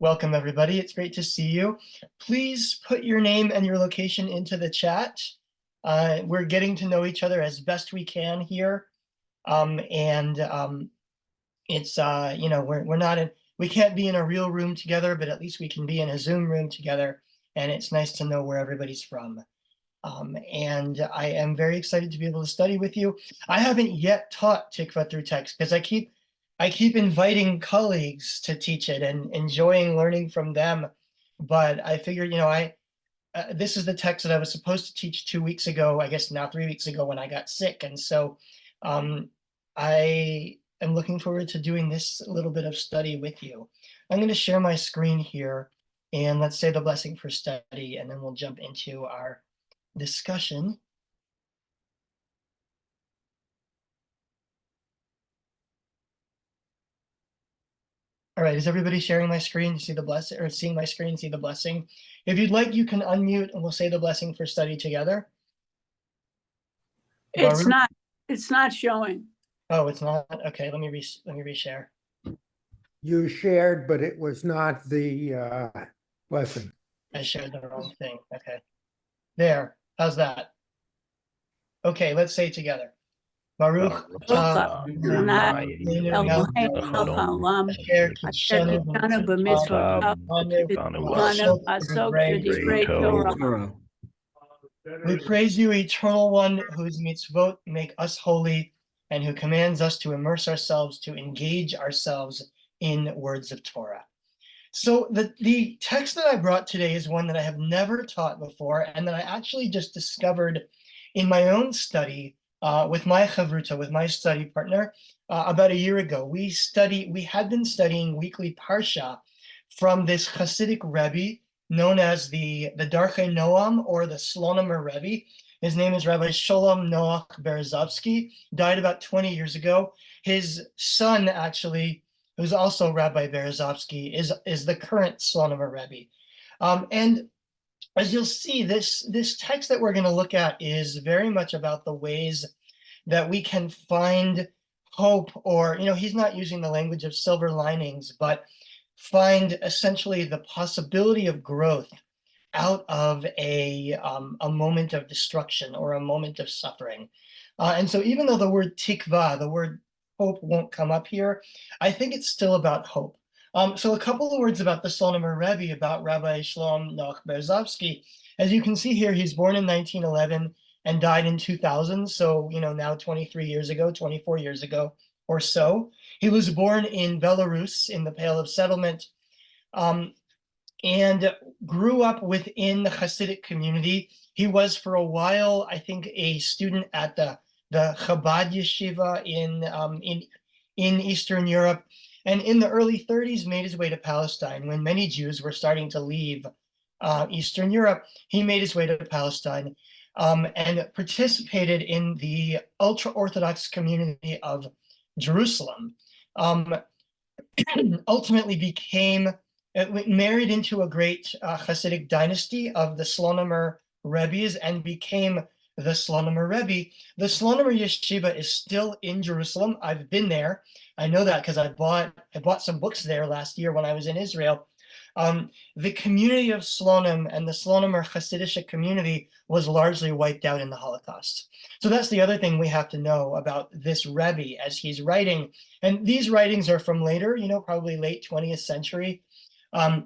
Welcome, everybody. It's great to see you. Please put your name and your location into the chat. We're getting to know each other as best we can here. It's, we're not in, we can't be in a real room together, but at least we can be in a Zoom room together. And it's nice to know where everybody's from. And I am very excited to be able to study with you. I haven't yet taught Tikvah through text because I keep inviting colleagues to teach it and enjoying learning from them. But I figured, this is the text that I was supposed to teach 2 weeks ago, I guess now 3 weeks ago when I got sick. And so I am looking forward to doing this little bit of study with you. I'm going to share my screen here and let's say the blessing for study, and then we'll jump into our discussion. All right, is everybody sharing my screen to see the blessing, or seeing my screen, see the blessing? If you'd like, you can unmute and we'll say the blessing for study together. It's not showing. Oh, it's not? Okay, let me reshare. You shared, but it was not the blessing. I shared the wrong thing. Okay. There. How's that? Okay, let's say it together. Baruch atah Adonai Eloheinu melech haolam asher kidshanu b'mitzvotav Torah. We praise you, Eternal One, whose mitzvot make us holy and who commands us to immerse ourselves, to engage ourselves in words of Torah. So the text that I brought today is one that I have never taught before and that I actually just discovered in my own study with my chavruta, with my study partner, about a year ago. We had been studying weekly parsha from this Hasidic Rebbe known as the Darchei Noam, or the Slonimer Rebbe. His name is Rabbi Sholom Noach Berezovsky, died about 20 years ago. His son, actually, who's also Rabbi Berezovsky, is the current Slonimer Rebbe. And as you'll see, this text that we're going to look at is very much about the ways that we can find hope, or, he's not using the language of silver linings, but find essentially the possibility of growth out of a moment of destruction or a moment of suffering. And so even though the word tikvah, the word hope, won't come up here, I think it's still about hope. So a couple of words about the Slonimer Rebbe, about Rabbi Sholom Noach Berezovsky. As you can see here, he's born in 1911 and died in 2000. So, now 23 years ago, 24 years ago or so. He was born in Belarus in the Pale of Settlement and grew up within the Hasidic community. He was for a while, I think, a student at the Chabad yeshiva in Eastern Europe. And in the early 30s, made his way to Palestine. When many Jews were starting to leave Eastern Europe, he made his way to Palestine and participated in the ultra-Orthodox community of Jerusalem. Ultimately became married into a great Hasidic dynasty of the Slonimer Rebbes and became the Slonimer Rebbe. The Slonimer Yeshiva is still in Jerusalem. I've been there. I know that because I bought some books there last year when I was in Israel. The community of Slonim and the Slonimer Hasidic community was largely wiped out in the Holocaust. So that's the other thing we have to know about this Rebbe as he's writing. And these writings are from later, probably late 20th century, but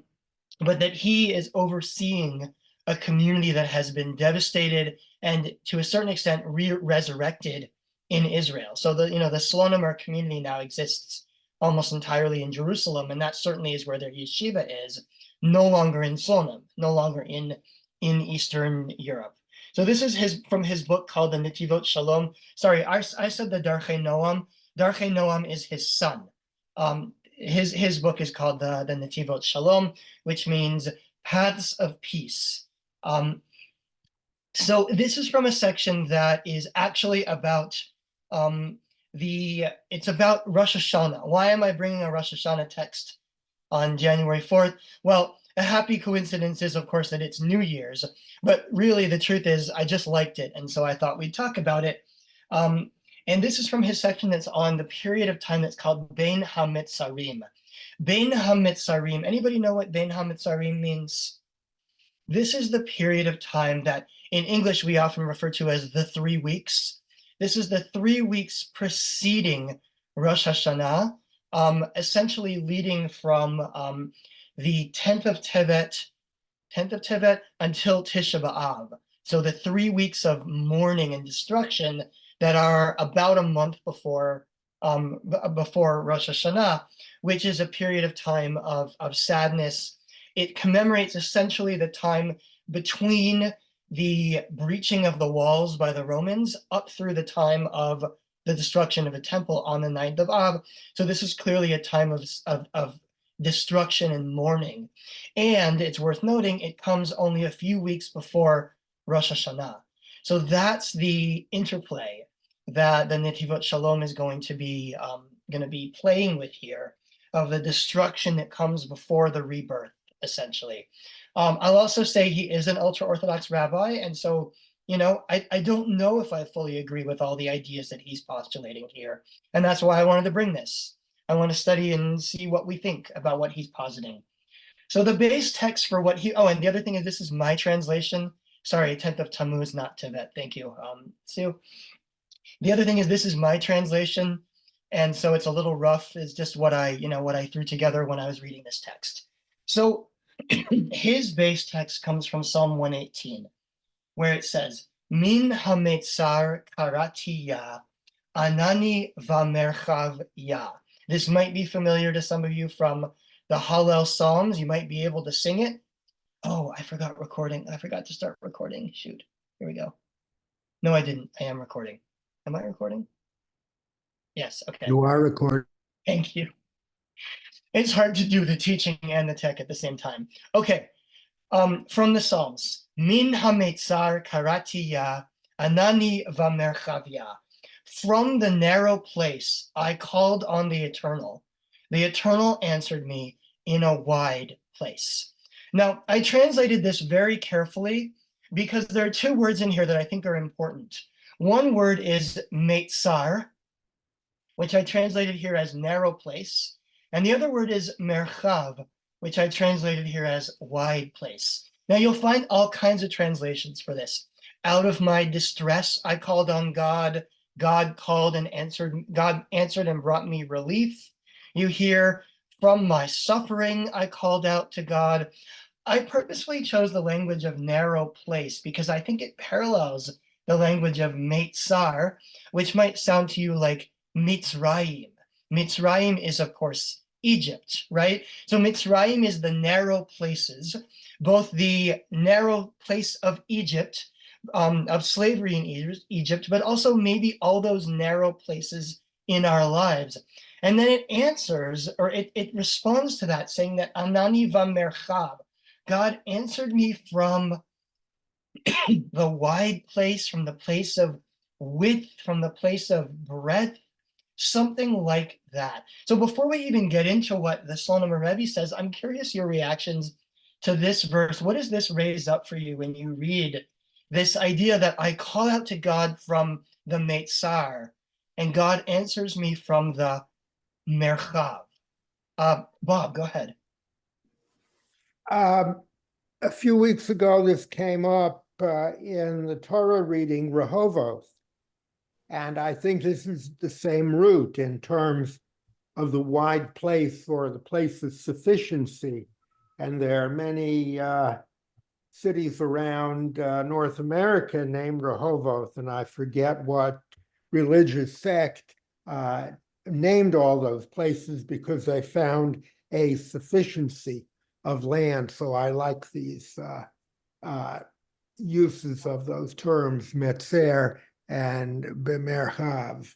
that he is overseeing a community that has been devastated and to a certain extent resurrected in Israel. So the Slonimer community now exists almost entirely in Jerusalem, and that certainly is where their yeshiva is, no longer in Slonim, no longer in Eastern Europe. So this is from his book called the Netivot Shalom. Sorry, I said the Darchei Noam. Darchei Noam is his son. His book is called the Netivot Shalom, which means paths of peace. So this is from a section that is actually about it's about Rosh Hashanah. Why am I bringing a Rosh Hashanah text on January 4th? Well, a happy coincidence is, of course, that it's New Year's, but really the truth is I just liked it, and so I thought we'd talk about it. And this is from his section that's on the period of time that's called Bein HaMetzarim. Bein HaMitzarim. Anybody know what Bein HaMitzarim means? This is the period of time that in English we often refer to as the 3 weeks. This is the 3 weeks preceding Rosh Hashanah, essentially leading from the 10th of Tevet until Tisha B'Av. So the 3 weeks of mourning and destruction that are about a month before Rosh Hashanah, which is a period of time of sadness. It commemorates essentially the time between the breaching of the walls by the Romans up through the time of the destruction of the temple on the 9th of Av. So this is clearly a time of destruction and mourning. And it's worth noting, it comes only a few weeks before Rosh Hashanah. So that's the interplay that the Netivot Shalom is going to be playing with here, of the destruction that comes before the rebirth, essentially. I'll also say he is an ultra-Orthodox rabbi, and so, I don't know if I fully agree with all the ideas that he's postulating here, and that's why I wanted to bring this. I want to study and see what we think about what he's positing. So the base text for what and the other thing is, this is my translation. Sorry, 10th of Tammuz, not Tevet. Thank you, Sue. The other thing is, this is my translation, and so it's a little rough. It's just what I threw together when I was reading this text. So his base text comes from Psalm 118, where it says, Min hametzar karati ya, anani vamerchav ya. This might be familiar to some of you from the Hallel Psalms. You might be able to sing it. Oh, I forgot recording. I forgot to start recording. Shoot. Here we go. No, I didn't. I am recording. Am I recording? Yes. Okay. You are recording. Thank you. It's hard to do the teaching and the tech at the same time. Okay. From the Psalms. Min hametzar karati ya, anani vamerchavya. From the narrow place I called on the Eternal. The Eternal answered me in a wide place. Now, I translated this very carefully because there are 2 words in here that I think are important. One word is metzar, which I translated here as narrow place. And the other word is merchav, which I translated here as wide place. Now, you'll find all kinds of translations for this. Out of my distress, I called on God. God called and answered. God answered and brought me relief. You hear, from my suffering, I called out to God. I purposely chose the language of narrow place because I think it parallels the language of Metzar, which might sound to you like Mitzrayim. Mitzrayim is, of course, Egypt, right? So Mitzrayim is the narrow places, both the narrow place of Egypt, of slavery in Egypt, but also maybe all those narrow places in our lives. And then it answers, or it responds to that, saying that Anani vamerchav, God answered me from the wide place, from the place of width, from the place of breadth, something like that. So before we even get into what the Slonimer Rebbe says, I'm curious your reactions to this verse. What does this raise up for you when you read this idea that I call out to God from the Metzar, and God answers me from the Merchav? Bob, go ahead. A few weeks ago, this came up in the Torah reading Rehoboth, and I think this is the same root in terms of the wide place, or the place of sufficiency. And there are many cities around North America named Rehoboth, and I forget what religious sect named all those places because they found a sufficiency of land. So I like these uses of those terms, Metzer and Bemerchav.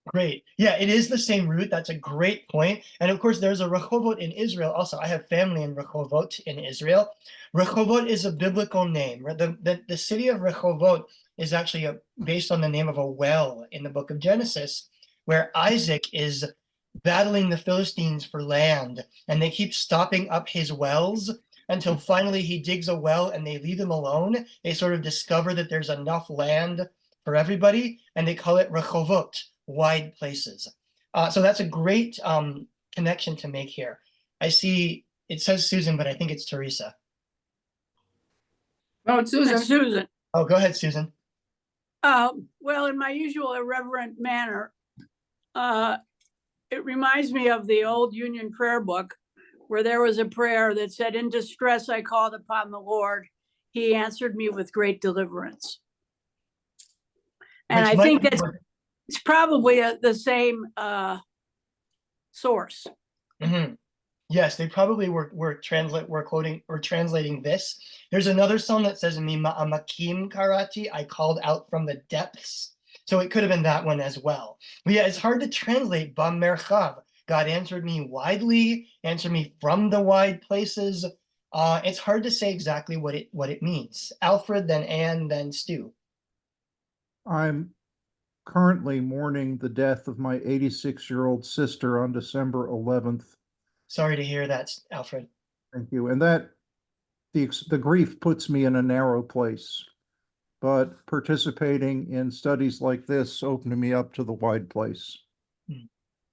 Great. Yeah, it is the same root. That's a great point. And of course, there's a Rehovot in Israel also. I have family in Rehovot in Israel. Rehovot is a biblical name. The city of Rehovot is actually based on the name of a well in the book of Genesis, where Isaac is battling the Philistines for land, and they keep stopping up his wells until finally he digs a well and they leave him alone. They sort of discover that there's enough land for everybody, and they call it Rehovot, wide places. So that's a great connection to make here. I see it says Susan, but I think it's Teresa. Oh, it's Susan. Oh, go ahead, Susan. Well, in my usual irreverent manner, it reminds me of the old Union prayer book where there was a prayer that said, "In distress, I called upon the Lord. He answered me with great deliverance." And Which I might think be that's it's probably the same source. Mhm. Yes, they probably were quoting or translating this. There's another song that says Amakim Karati, I called out from the depths. So it could have been that one as well. But yeah, it's hard to translate Bamerchav. God answered me widely, answered me from the wide places. It's hard to say exactly what it means. Alfred, then Anne, then Stu. I'm currently mourning the death of my 86-year-old sister on December 11th. Sorry to hear that, Alfred. Thank you. And that the grief puts me in a narrow place, but participating in studies like this opened me up to the wide place.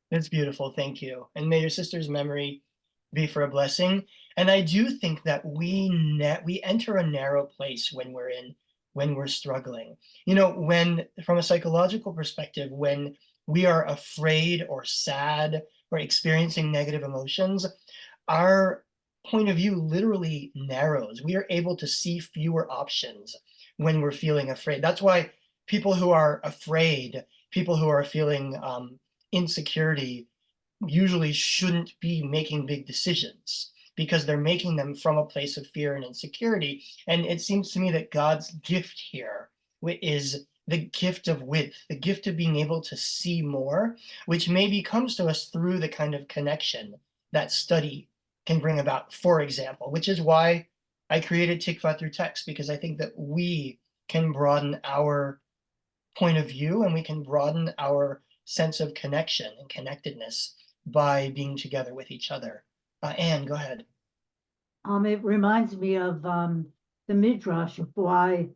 That's beautiful. Thank you. And may your sister's memory be for a blessing. And I do think that we enter a narrow place when we're struggling. You know, when from a psychological perspective, when we are afraid or sad or experiencing negative emotions, our point of view literally narrows. We are able to see fewer options when we're feeling afraid. That's why people who are afraid, people who are feeling insecurity usually shouldn't be making big decisions because they're making them from a place of fear and insecurity. And it seems to me that God's gift here is the gift of width, the gift of being able to see more, which maybe comes to us through the kind of connection that study can bring about, for example, which is why I created Tikvah through text, because I think that we can broaden our point of view and we can broaden our sense of connection and connectedness by being together with each other. Anne, go ahead. It reminds me of the Midrash of why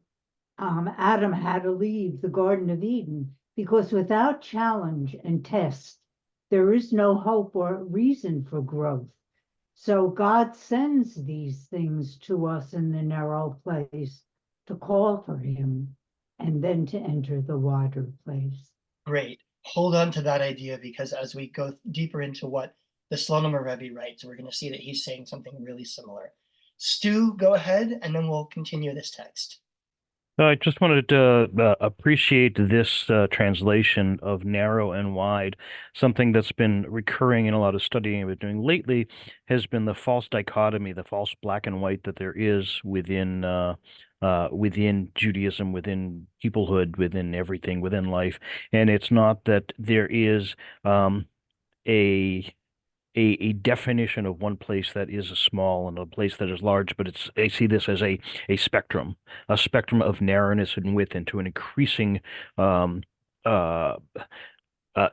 Adam had to leave the Garden of Eden, because without challenge and test, there is no hope or reason for growth. So God sends these things to us in the narrow place to call for him and then to enter the wider place. Great. Hold on to that idea, because as we go deeper into what the Slonimer Rebbe writes, we're going to see that he's saying something really similar. Stu, go ahead, and then we'll continue this text. I just wanted to appreciate this translation of narrow and wide. Something that's been recurring in a lot of studying I've been doing lately has been the false dichotomy, the false black and white that there is within Judaism, within peoplehood, within everything, within life. And it's not that there is a definition of one place that is small and a place that is large, but I see this as a spectrum of narrowness and width into an increasing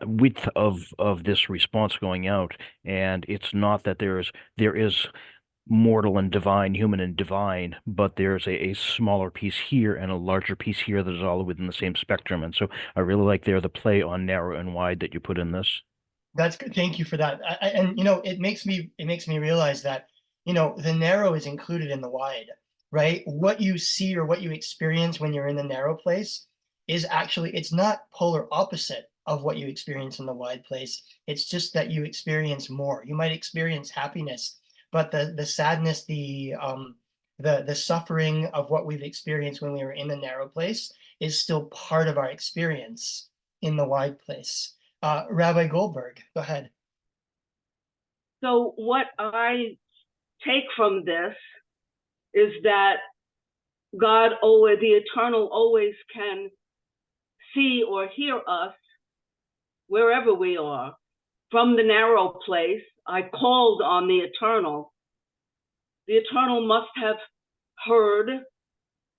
width of this response going out. And it's not that there is mortal and divine, human and divine, but there's a smaller piece here and a larger piece here that is all within the same spectrum. And so I really like the play on narrow and wide that you put in this. That's good. Thank you for that. And you know, it makes me realize that, you know, the narrow is included in the wide, right? What you see or what you experience when you're in the narrow place is actually, it's not polar opposite of what you experience in the wide place. It's just that you experience more. You might experience happiness, but the sadness, the suffering of what we've experienced when we were in the narrow place is still part of our experience in the wide place. Rabbi Goldberg, go ahead. So what I take from this is that God always, the eternal, always can see or hear us wherever we are. From the narrow place, I called on the eternal. The eternal must have heard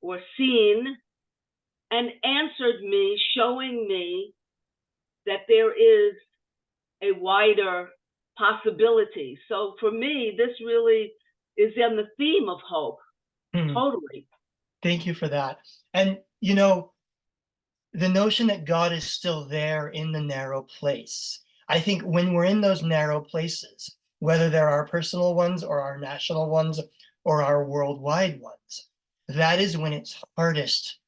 or seen and answered me, showing me that there is a wider possibility. So for me, this really is in the theme of hope, totally. Thank you for that. And, you know, the notion that God is still there in the narrow place. I think when we're in those narrow places, whether they're our personal ones or our national ones or our worldwide ones. That is when it's hardest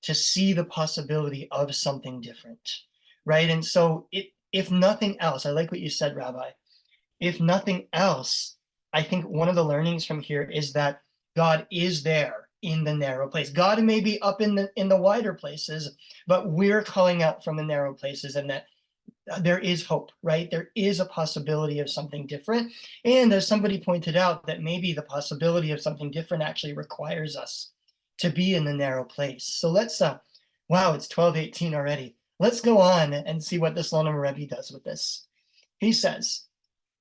to see the possibility of something different, right? And so if nothing else, I like what you said, Rabbi, if nothing else, I think one of the learnings from here is that God is there in the narrow place. God may be up in the wider places, but we're calling out from the narrow places, and that there is hope, right? There is a possibility of something different. And as somebody pointed out, that maybe the possibility of something different actually requires us to be in the narrow place. So let's, wow, it's 12:18 already. Let's go on and see what the Slonimer Rebbe does with this. He says,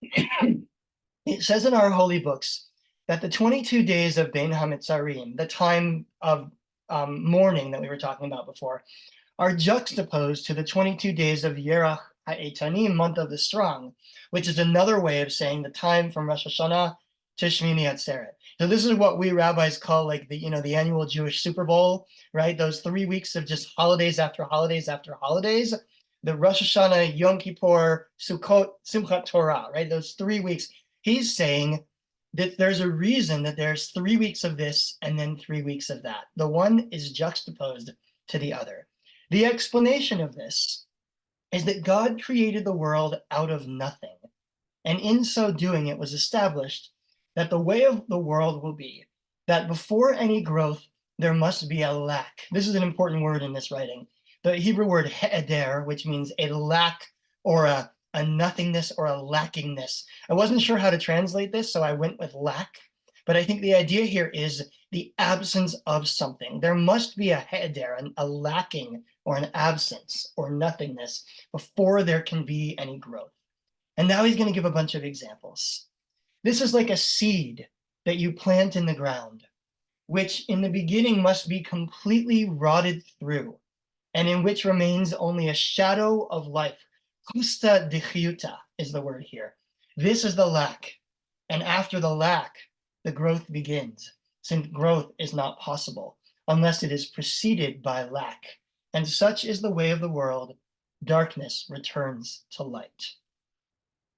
it says in our holy books that the 22 days of Bein HaMitzarim, the time of mourning that we were talking about before, are juxtaposed to the 22 days of Yerach HaEtanim, month of the strong, which is another way of saying the time from Rosh Hashanah to Shmini Atzeret. So this is what we rabbis call like the annual Jewish Super Bowl, right? Those 3 weeks of just holidays after holidays after holidays. The Rosh Hashanah, Yom Kippur, Sukkot, Simchat Torah, right? Those 3 weeks. He's saying that there's a reason that there's 3 weeks of this and then 3 weeks of that. The one is juxtaposed to the other. The explanation of this is that God created the world out of nothing. And in so doing, it was established that the way of the world will be that before any growth, there must be a lack. This is an important word in this writing. The Hebrew word he'eder, which means a lack or a nothingness or a lackingness. I wasn't sure how to translate this, so I went with lack. But I think the idea here is the absence of something. There must be a he'eder, a lacking or an absence or nothingness before there can be any growth. And now he's going to give a bunch of examples. This is like a seed that you plant in the ground, which in the beginning must be completely rotted through, and in which remains only a shadow of life. Kusta dechiyuta is the word here. This is the lack. And after the lack, the growth begins, since growth is not possible unless it is preceded by lack. And such is the way of the world. Darkness returns to light.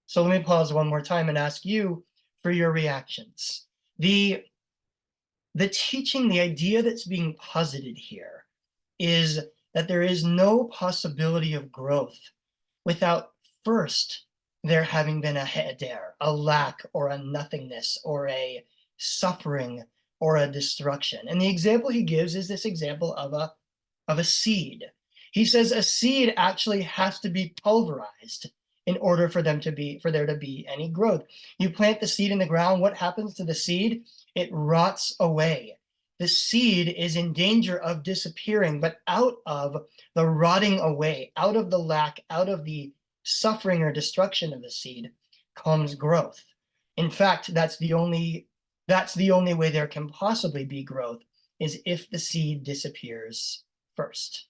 So let me pause one more time and ask you for your reactions. The teaching, the idea that's being posited here is that there is no possibility of growth without first there having been a he'eder, a lack or a nothingness or a suffering or a destruction. And the example he gives is this example of a seed. He says a seed actually has to be pulverized in order for there to be any growth. You plant the seed in the ground, what happens to the seed? It rots away. The seed is in danger of disappearing, but out of the rotting away, out of the lack, out of the suffering or destruction of the seed comes growth. In fact, that's the only way there can possibly be growth, is if the seed disappears first.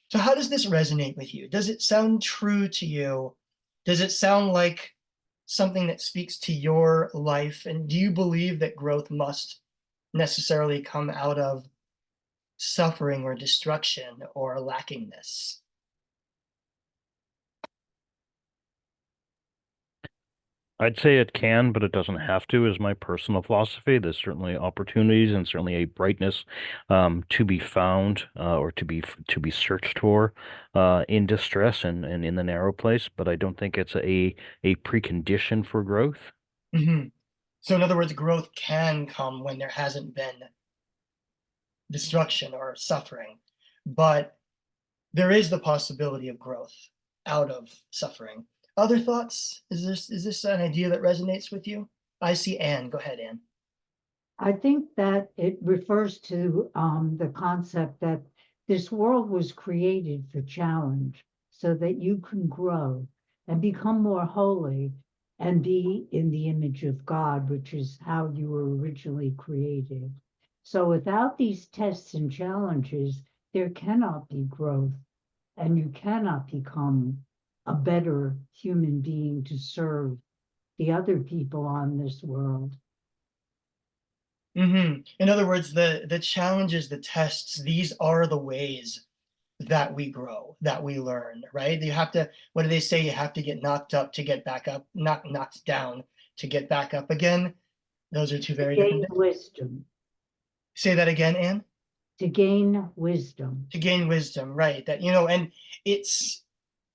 So how does this resonate with you? Does it sound true to you? Does it sound like something that speaks to your life? And do you believe that growth must necessarily come out of suffering or destruction or lackingness? I'd say it can, but it doesn't have to, is my personal philosophy. There's certainly opportunities and certainly a brightness to be found or to be searched for in distress and in the narrow place, but I don't think it's a precondition for growth. Mm-hmm. So in other words, growth can come when there hasn't been destruction or suffering, but there is the possibility of growth out of suffering. Other thoughts? Is this an idea that resonates with you? I see Anne. Go ahead, Anne. I think that it refers to the concept that this world was created for challenge so that you can grow and become more holy and be in the image of God, which is how you were originally created. So without these tests and challenges, there cannot be growth, and you cannot become a better human being to serve the other people on this world. Mm-hmm. In other words, the challenges, the tests, these are the ways that we grow, that we learn, right? You have to, what do they say? You have to get knocked up to get back up, knocked down to get back up again. Those are two To very gain different things. wisdom, Say that again, Anne. to gain wisdom. To gain wisdom, right? That, and it's,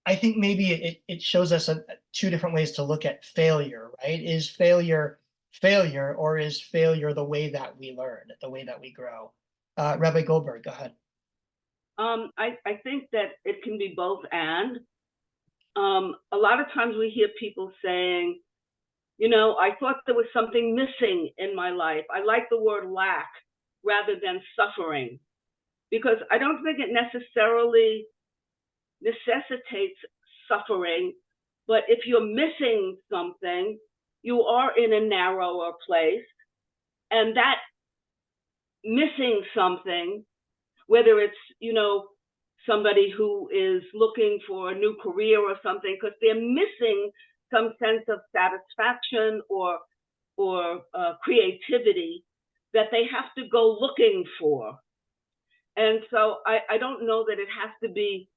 I think maybe it shows us two different ways to look at failure, right? Is failure failure, or is failure the way that we learn, the way that we grow? Rabbi Goldberg, go ahead. I think that it can be both and. A lot of times we hear people saying, I thought there was something missing in my life. I like the word lack rather than suffering, because I don't think it necessarily necessitates suffering, but if you're missing something, you are in a narrower place, and that missing something, whether it's, somebody who is looking for a new career or something, because they're missing some sense of satisfaction or creativity that they have to go looking for. And so I don't know that it has to be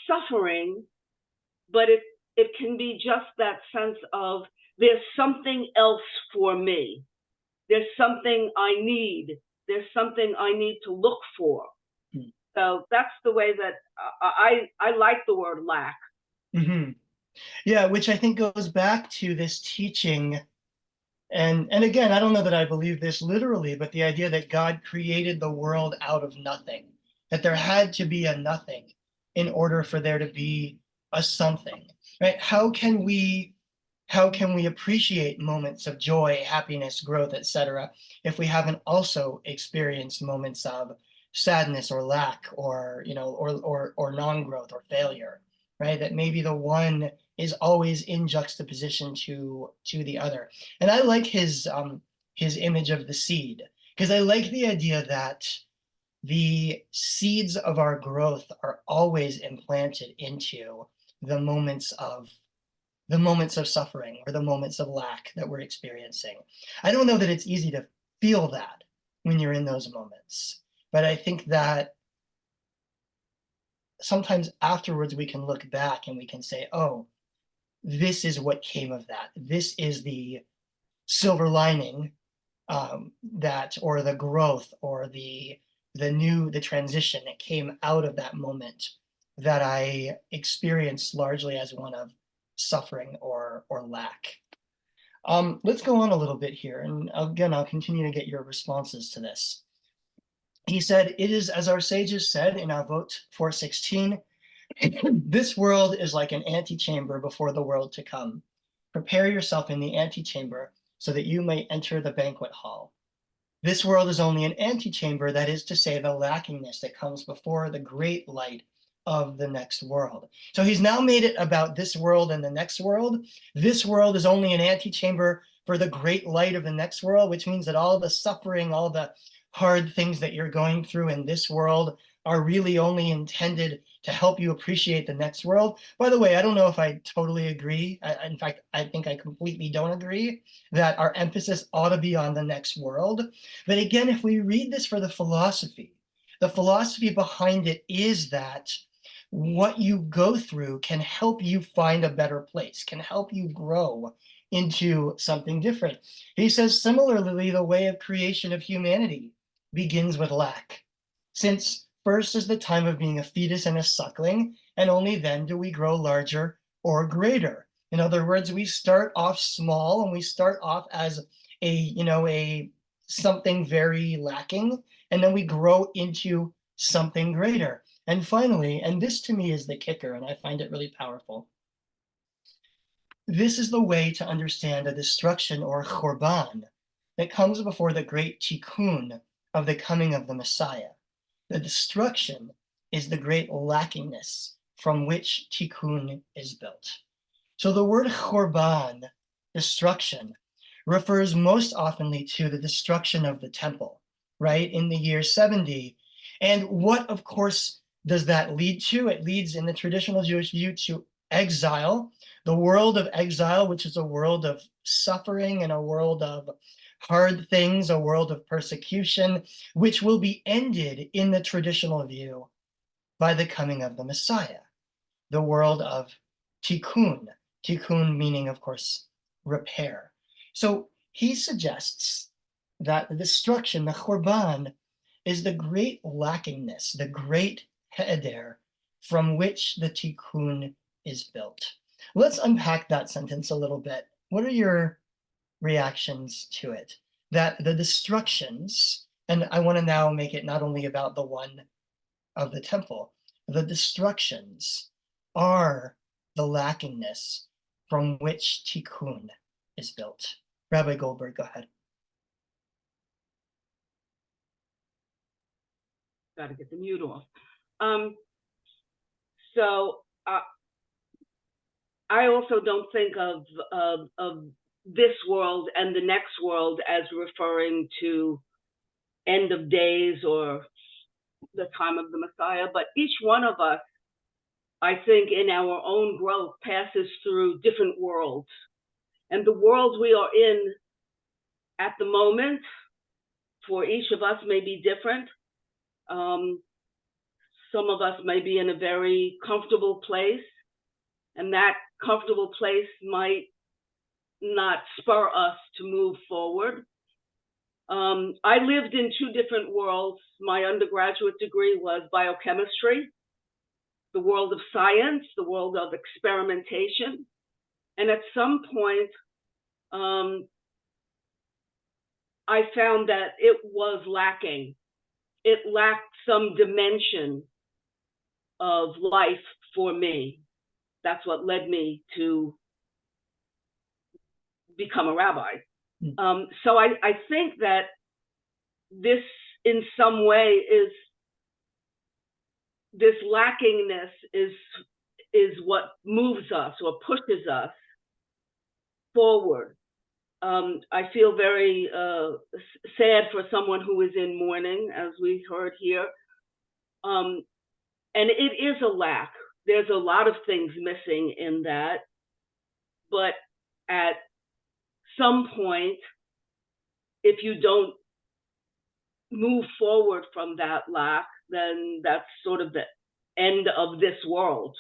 suffering, but it can be just that sense of there's something else for me. There's something I need. There's something I need to look for. So that's the way that I like the word lack. Mm-hmm. Yeah, which I think goes back to this teaching. And again, I don't know that I believe this literally, but the idea that God created the world out of nothing, that there had to be a nothing in order for there to be a something, right? How can we appreciate moments of joy, happiness, growth, etc., if we haven't also experienced moments of sadness or lack, or or non-growth or failure, right? That maybe the one is always in juxtaposition to the other. And I like his image of the seed, because I like the idea that the seeds of our growth are always implanted into the moments of suffering or the moments of lack that we're experiencing. I don't know that it's easy to feel that when you're in those moments, but I think that sometimes afterwards we can look back and we can say, oh, this is what came of that. This is the silver lining, that, or the growth, or the transition that came out of that moment that I experienced largely as one of suffering or lack. Let's go on a little bit here, and again, I'll continue to get your responses to this. He said, "It is as our sages said in Avot 4:16, this world is like an antechamber before the world to come. Prepare yourself in the antechamber so that you may enter the banquet hall. This world is only an antechamber, that is to say, the lackingness that comes before the great light of the next world." So he's now made it about this world and the next world. This world is only an antechamber for the great light of the next world, which means that all the suffering, all the hard things that you're going through in this world are really only intended to help you appreciate the next world. By the way, I don't know if I totally agree. In fact, I think I completely don't agree that our emphasis ought to be on the next world. But again, if we read this for the philosophy behind it is that what you go through can help you find a better place, can help you grow into something different. He says, similarly, the way of creation of humanity begins with lack. Since first is the time of being a fetus and a suckling, and only then do we grow larger or greater. In other words, we start off small and we start off as a something very lacking, and then we grow into something greater. And finally, and this to me is the kicker, and I find it really powerful, this is the way to understand a destruction or chorban that comes before the great tikkun of the coming of the Messiah. The destruction is the great lackingness from which tikkun is built. So the word chorban, destruction, refers most oftenly to the destruction of the temple, right, in the year 70. And what, of course, does that lead to? It leads, in the traditional Jewish view, to exile, the world of exile, which is a world of suffering and a world of hard things, a world of persecution, which will be ended in the traditional view by the coming of the Messiah, the world of tikkun, tikkun meaning, of course, repair. So he suggests that the destruction, the Churban, is the great lackingness, the great he'eder from which the Tikkun is built. Let's unpack that sentence a little bit. What are your reactions to it? That the destructions, and I want to now make it not only about the one of the temple, the destructions are the lackingness from which Tikkun is built. Rabbi Goldberg, go ahead. Got to get the mute off. So I also don't think of this world and the next world as referring to end of days or the time of the Messiah, but each one of us, I think, in our own growth passes through different worlds. And the world we are in at the moment, for each of us, may be different. Some of us may be in a very comfortable place, and that comfortable place might not spur us to move forward. I lived in two different worlds. My undergraduate degree was biochemistry, the world of science, the world of experimentation. And at some point, I found that it was lacking. It lacked some dimension of life for me. That's what led me to become a rabbi. So I think that this, in some way, this lackingness is what moves us or pushes us forward. I feel very sad for someone who is in mourning, as we heard here. And it is a lack. There's a lot of things missing in that. But at some point, if you don't move forward from that lack, then that's sort of the end of this world.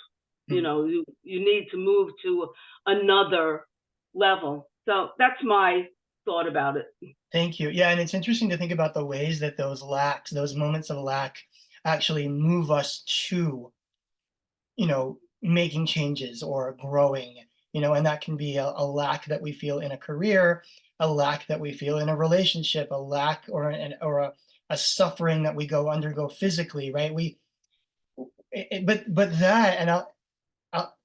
You know, you need to move to another level. So that's my thought about it. Thank you. Yeah, and it's interesting to think about the ways that those lacks, those moments of lack, actually move us to, you know, making changes or growing, you know, and that can be a lack that we feel in a career, a lack that we feel in a relationship, a lack or a suffering that we undergo physically, right? But that, and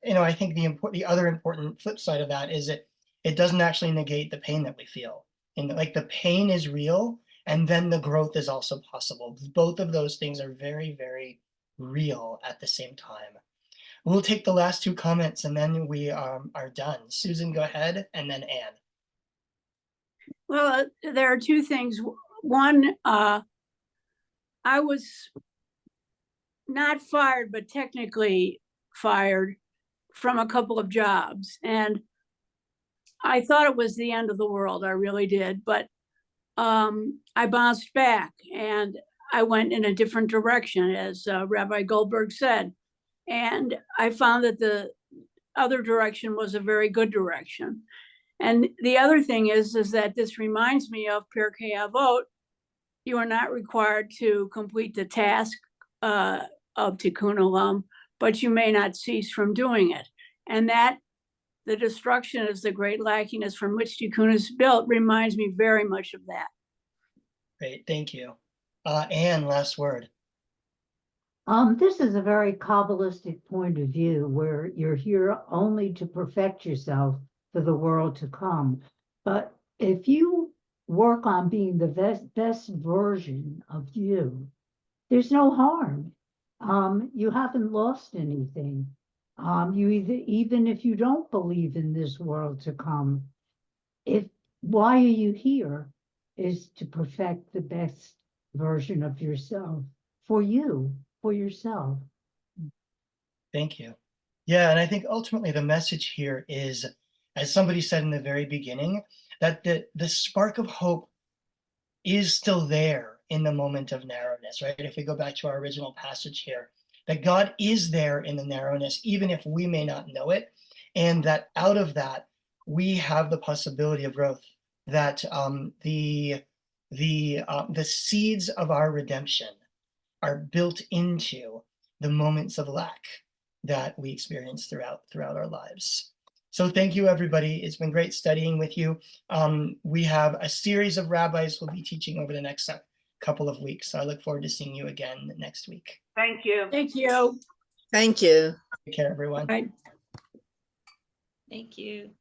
you know, I think the other important flip side of that is it doesn't actually negate the pain that we feel. And like the pain is real, and then the growth is also possible. Both of those things are very, very real at the same time. We'll take the last two comments and then we are done. Susan, go ahead, and then Anne. Well, there are two things. One, I was not fired, but technically fired from a couple of jobs. And I thought it was the end of the world. I really did. But I bounced back and I went in a different direction, as Rabbi Goldberg said. And I found that the other direction was a very good direction. And the other thing is that this reminds me of Pirkei Avot. You are not required to complete the task of Tikkun Olam, but you may not cease from doing it. And that the destruction is the great lackingness from which Tikkun is built reminds me very much of that. Great, thank you. Anne, last word. This is a very Kabbalistic point of view where you're here only to perfect yourself for the world to come. But if you work on being the best version of you, there's no harm. You haven't lost anything. Even if you don't believe in this world to come, why are you here is to perfect the best version of yourself for you, for yourself. Thank you. Yeah, and I think ultimately the message here is, as somebody said in the very beginning, that the spark of hope is still there in the moment of narrowness, right? If we go back to our original passage here, that God is there in the narrowness, even if we may not know it, and that out of that, we have the possibility of growth. that the seeds of our redemption are built into the moments of lack that we experience throughout our lives. So thank you, everybody. It's been great studying with you. We have a series of rabbis we'll be teaching over the next couple of weeks. So I look forward to seeing you again next week. Thank you. Thank you. Thank you. Take care, everyone. Bye. Thank you.